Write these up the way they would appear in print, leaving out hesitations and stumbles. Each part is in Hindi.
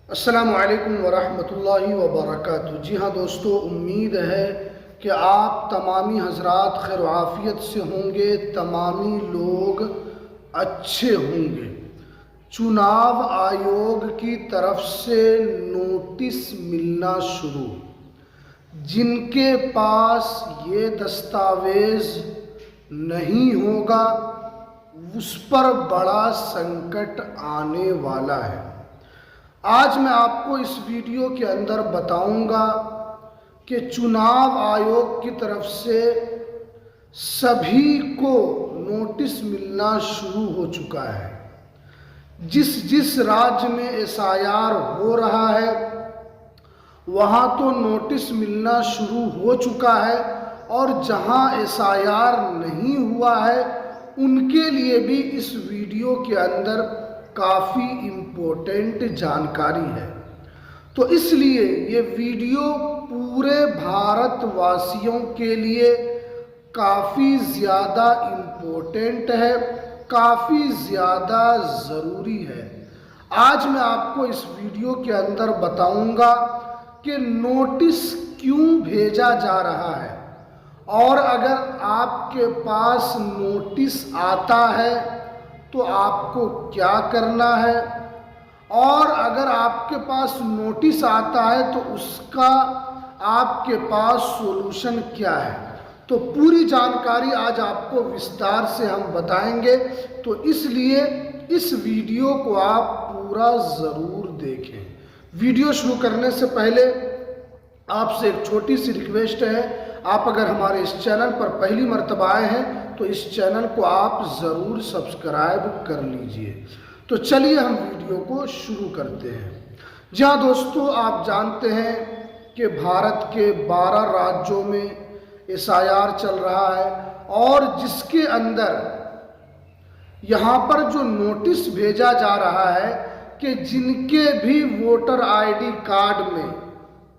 अस्सलामु अलैकुम वरहमतुल्लाहि वबरकातुहू। जी हाँ दोस्तों, उम्मीद है कि आप तमामी हजरात खैर आफियत से होंगे, तमामी लोग अच्छे होंगे। चुनाव आयोग की तरफ से नोटिस मिलना शुरू। जिनके पास ये दस्तावेज नहीं होगा उस पर बड़ा संकट आने वाला है। आज मैं आपको इस वीडियो के अंदर बताऊंगा कि चुनाव आयोग की तरफ से सभी को नोटिस मिलना शुरू हो चुका है। जिस जिस राज्य में एसआईआर हो रहा है वहाँ तो नोटिस मिलना शुरू हो चुका है, और जहाँ एसआईआर नहीं हुआ है उनके लिए भी इस वीडियो के अंदर काफ़ी इम्पोर्टेंट जानकारी है। तो इसलिए ये वीडियो पूरे भारतवासियों के लिए काफ़ी ज़्यादा इम्पोर्टेंट है, काफ़ी ज़्यादा ज़रूरी है। आज मैं आपको इस वीडियो के अंदर बताऊंगा कि नोटिस क्यों भेजा जा रहा है, और अगर आपके पास नोटिस आता है तो आपको क्या करना है, और अगर आपके पास नोटिस आता है तो उसका आपके पास सॉल्यूशन क्या है। तो पूरी जानकारी आज आपको विस्तार से हम बताएंगे। तो इसलिए इस वीडियो को आप पूरा ज़रूर देखें। वीडियो शुरू करने से पहले आपसे एक छोटी सी रिक्वेस्ट है, आप अगर हमारे इस चैनल पर पहली मर्तबा आए हैं तो इस चैनल को आप ज़रूर सब्सक्राइब कर लीजिए। तो चलिए हम वीडियो को शुरू करते हैं। जी हाँ दोस्तों, आप जानते हैं कि भारत के 12 राज्यों में एसआईआर चल रहा है, और जिसके अंदर यहाँ पर जो नोटिस भेजा जा रहा है कि जिनके भी वोटर आईडी कार्ड में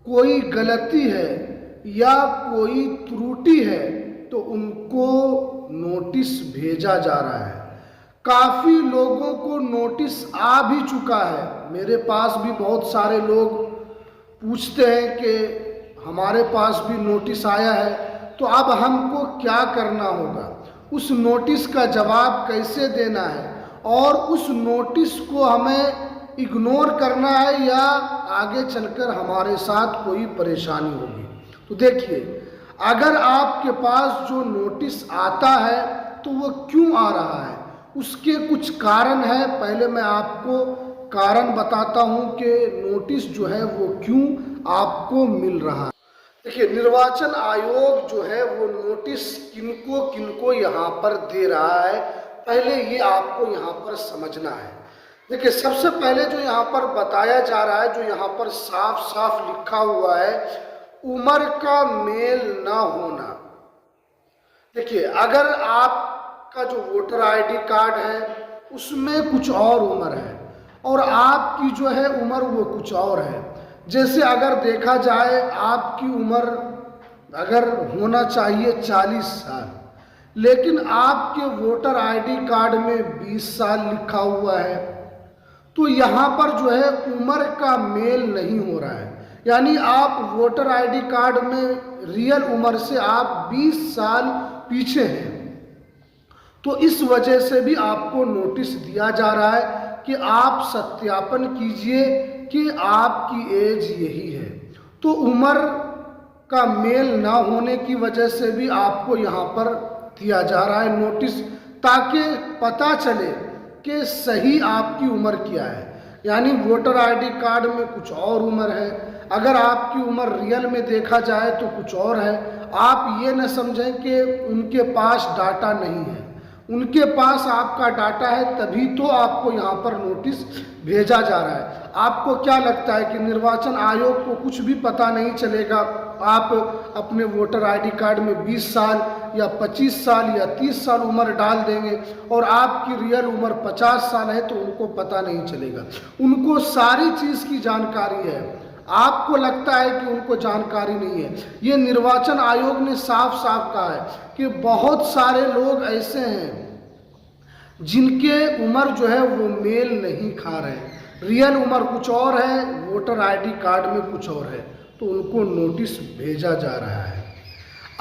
कोई गलती है या कोई त्रुटि है तो उनको नोटिस भेजा जा रहा है। काफ़ी लोगों को नोटिस आ भी चुका है। मेरे पास भी बहुत सारे लोग पूछते हैं कि हमारे पास भी नोटिस आया है, तो अब हमको क्या करना होगा, उस नोटिस का जवाब कैसे देना है, और उस नोटिस को हमें इग्नोर करना है या आगे चलकर हमारे साथ कोई परेशानी होगी। तो देखिए, अगर आपके पास जो नोटिस आता है तो वो क्यों आ रहा है, उसके कुछ कारण है। पहले मैं आपको कारण बताता हूं कि नोटिस जो है वो क्यों आपको मिल रहा है। देखिए, निर्वाचन आयोग जो है वो नोटिस किनको किनको यहाँ पर दे रहा है, पहले ये आपको यहाँ पर समझना है। देखिए, सबसे पहले जो यहाँ पर बताया जा रहा है, जो यहाँ पर साफ साफ लिखा हुआ है, उम्र का मेल ना होना। देखिए, अगर आपका जो वोटर आईडी कार्ड है उसमें कुछ और उम्र है और आपकी जो है उम्र वो कुछ और है। जैसे अगर देखा जाए, आपकी उम्र अगर होना चाहिए 40 साल, लेकिन आपके वोटर आईडी कार्ड में 20 साल लिखा हुआ है, तो यहाँ पर जो है उम्र का मेल नहीं हो रहा है। यानी आप वोटर आईडी कार्ड में रियल उम्र से आप 20 साल पीछे हैं। तो इस वजह से भी आपको नोटिस दिया जा रहा है कि आप सत्यापन कीजिए कि आपकी एज यही है। तो उम्र का मेल ना होने की वजह से भी आपको यहाँ पर दिया जा रहा है नोटिस, ताकि पता चले कि सही आपकी उम्र क्या है। यानी वोटर आईडी कार्ड में कुछ और उम्र है, अगर आपकी उम्र रियल में देखा जाए तो कुछ और है। आप ये न समझें कि उनके पास डाटा नहीं है, उनके पास आपका डाटा है, तभी तो आपको यहाँ पर नोटिस भेजा जा रहा है। आपको क्या लगता है कि निर्वाचन आयोग को कुछ भी पता नहीं चलेगा? आप अपने वोटर आईडी कार्ड में 20 साल या 25 साल या 30 साल उम्र डाल देंगे और आपकी रियल उम्र 50 साल है तो उनको पता नहीं चलेगा। उनको सारी चीज़ की जानकारी है, आपको लगता है कि उनको जानकारी नहीं है। ये निर्वाचन आयोग ने साफ साफ कहा है कि बहुत सारे लोग ऐसे हैं जिनके उम्र जो है वो मेल नहीं खा रहे हैं। रियल उम्र कुछ और है, वोटर आईडी कार्ड में कुछ और है, तो उनको नोटिस भेजा जा रहा है।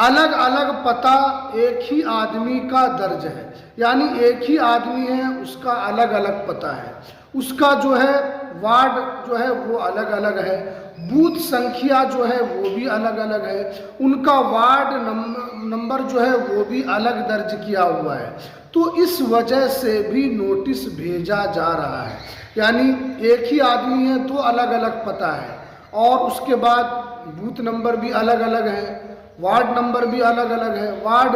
अलग अलग पता एक ही आदमी का दर्ज है, यानी एक ही आदमी है, उसका अलग अलग पता है, उसका जो है वार्ड जो है वो अलग अलग है, बूथ संख्या जो है वो भी अलग अलग है, उनका वार्ड नंबर जो है वो भी अलग दर्ज किया हुआ है। तो इस वजह से भी नोटिस भेजा जा रहा है, यानी एक ही आदमी है, दो अलग अलग पता है, और उसके बाद बूथ नंबर भी अलग अलग है, वार्ड नंबर भी अलग अलग है, वार्ड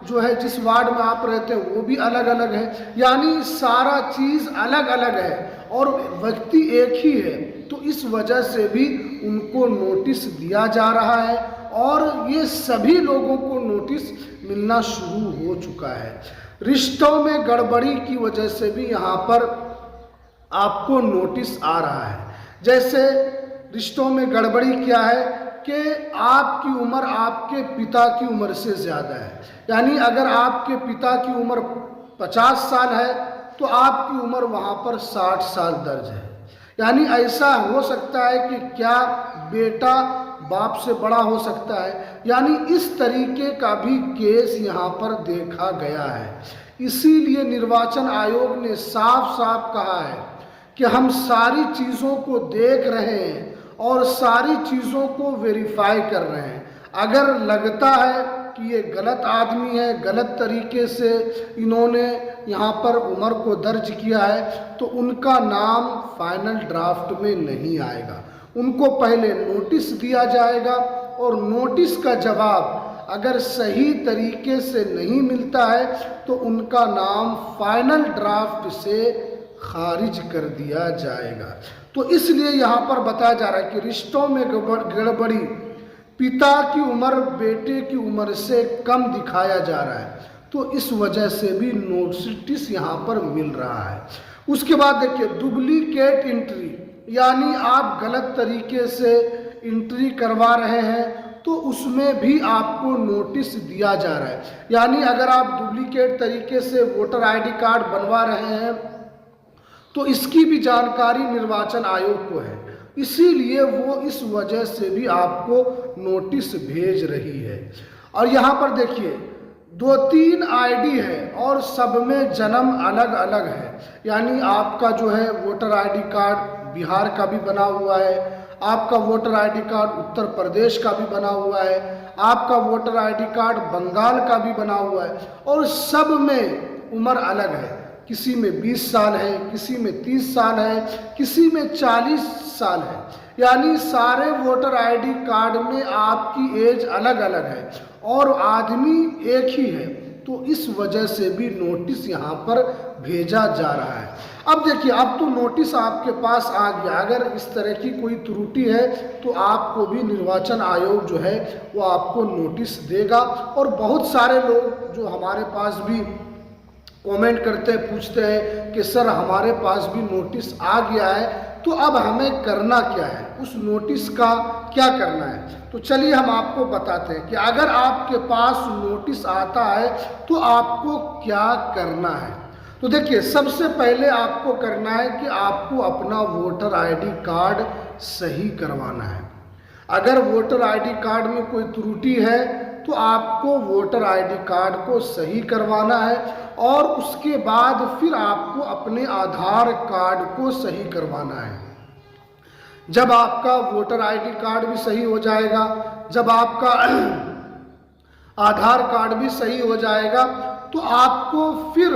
जो है जिस वार्ड में आप रहते हैं वो भी अलग अलग है, यानी सारा चीज़ अलग अलग है और व्यक्ति एक ही है। तो इस वजह से भी उनको नोटिस दिया जा रहा है और ये सभी लोगों को नोटिस मिलना शुरू हो चुका है। रिश्तों में गड़बड़ी की वजह से भी यहाँ पर आपको नोटिस आ रहा है। जैसे रिश्तों में गड़बड़ी क्या है कि आपकी उम्र आपके पिता की उम्र से ज़्यादा है, यानी अगर आपके पिता की उम्र 50 साल है तो आपकी उम्र वहाँ पर 60 साल दर्ज है। यानी ऐसा हो सकता है कि क्या बेटा बाप से बड़ा हो सकता है, यानी इस तरीके का भी केस यहाँ पर देखा गया है। इसीलिए निर्वाचन आयोग ने साफ साफ कहा है कि हम सारी चीज़ों को देख रहे हैं और सारी चीज़ों को वेरीफाई कर रहे हैं। अगर लगता है कि ये गलत आदमी है, गलत तरीके से इन्होंने यहाँ पर उम्र को दर्ज किया है, तो उनका नाम फाइनल ड्राफ्ट में नहीं आएगा। उनको पहले नोटिस दिया जाएगा और नोटिस का जवाब अगर सही तरीके से नहीं मिलता है तो उनका नाम फाइनल ड्राफ्ट से खारिज कर दिया जाएगा। तो इसलिए यहाँ पर बताया जा रहा है कि रिश्तों में गड़बड़ी, पिता की उम्र बेटे की उम्र से कम दिखाया जा रहा है, तो इस वजह से भी नोटिस यहाँ पर मिल रहा है। उसके बाद देखिए डुप्लीकेट एंट्री, यानी आप गलत तरीके से एंट्री करवा रहे हैं तो उसमें भी आपको नोटिस दिया जा रहा है। यानी अगर आप डुप्लीकेट तरीके से वोटर आईडी कार्ड बनवा रहे हैं तो इसकी भी जानकारी निर्वाचन आयोग को है, इसीलिए वो इस वजह से भी आपको नोटिस भेज रही है। और यहाँ पर देखिए 2-3 आईडी है और सब में जन्म अलग अलग है, यानी आपका जो है वोटर आईडी कार्ड बिहार का भी बना हुआ है, आपका voter ID card Uttar Pradesh का भी बना हुआ है, आपका वोटर आईडी कार्ड बंगाल का भी बना हुआ है, और सब में उम्र अलग है। किसी में 20 साल है, किसी में 30 साल है, किसी में 40 साल है, यानी सारे वोटर आईडी कार्ड में आपकी एज अलग अलग है और आदमी एक ही है। तो इस वजह से भी नोटिस यहाँ पर भेजा जा रहा है। अब देखिए, अब तो नोटिस आपके पास आ गया, अगर इस तरह की कोई त्रुटि है तो आपको भी निर्वाचन आयोग जो है वो आपको नोटिस देगा। और बहुत सारे लोग जो हमारे पास भी कमेंट करते हैं, पूछते हैं कि सर हमारे पास भी नोटिस आ गया है, तो अब हमें करना क्या है, उस नोटिस का क्या करना है। तो चलिए हम आपको बताते हैं कि अगर आपके पास नोटिस आता है तो आपको क्या करना है। तो देखिए, सबसे पहले आपको करना है कि आपको अपना वोटर आईडी कार्ड सही करवाना है। अगर वोटर आईडी कार्ड में कोई त्रुटि है तो आपको वोटर आईडी कार्ड को सही करवाना है और उसके बाद फिर आपको अपने आधार कार्ड को सही करवाना है। जब आपका वोटर आईडी कार्ड भी सही हो जाएगा, जब आपका आधार कार्ड भी सही हो जाएगा, तो आपको फिर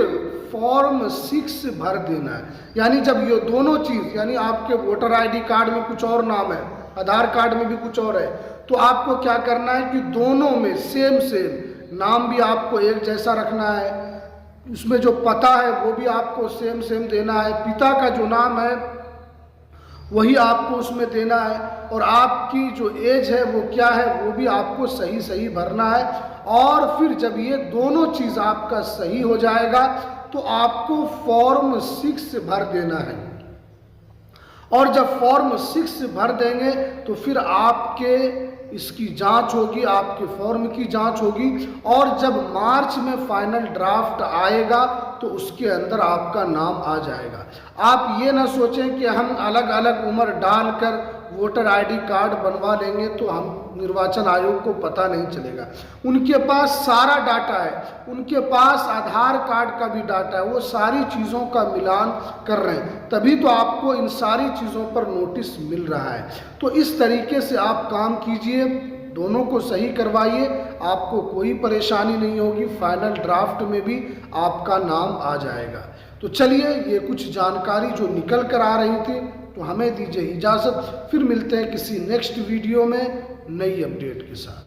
फॉर्म 6 भर देना है। यानी जब ये दोनों चीज़, यानी आपके वोटर आईडी कार्ड में कुछ और नाम है, आधार कार्ड में भी कुछ और है, तो आपको क्या करना है कि दोनों में सेम नाम भी आपको एक जैसा रखना है, उसमें जो पता है वो भी आपको सेम देना है, पिता का जो नाम है वही आपको उसमें देना है, और आपकी जो एज है वो क्या है वो भी आपको सही भरना है। और फिर जब ये दोनों चीज़ आपका सही हो जाएगा तो आपको फॉर्म 6 भर देना है। और जब फॉर्म 6 भर देंगे तो फिर आपके इसकी जांच होगी, आपके फॉर्म की जांच होगी, और जब मार्च में फाइनल ड्राफ्ट आएगा तो उसके अंदर आपका नाम आ जाएगा। आप ये ना सोचें कि हम अलग अलग उम्र डालकर वोटर आईडी कार्ड बनवा लेंगे तो हम निर्वाचन आयोग को पता नहीं चलेगा। उनके पास सारा डाटा है, उनके पास आधार कार्ड का भी डाटा है, वो सारी चीज़ों का मिलान कर रहे हैं, तभी तो आपको इन सारी चीज़ों पर नोटिस मिल रहा है। तो इस तरीके से आप काम कीजिए, दोनों को सही करवाइए, आपको कोई परेशानी नहीं होगी, फाइनल ड्राफ्ट में भी आपका नाम आ जाएगा। तो चलिए, ये कुछ जानकारी जो निकल कर आ रही थी, तो हमें दीजिए इजाज़त, फिर मिलते हैं किसी नेक्स्ट वीडियो में नई अपडेट के साथ।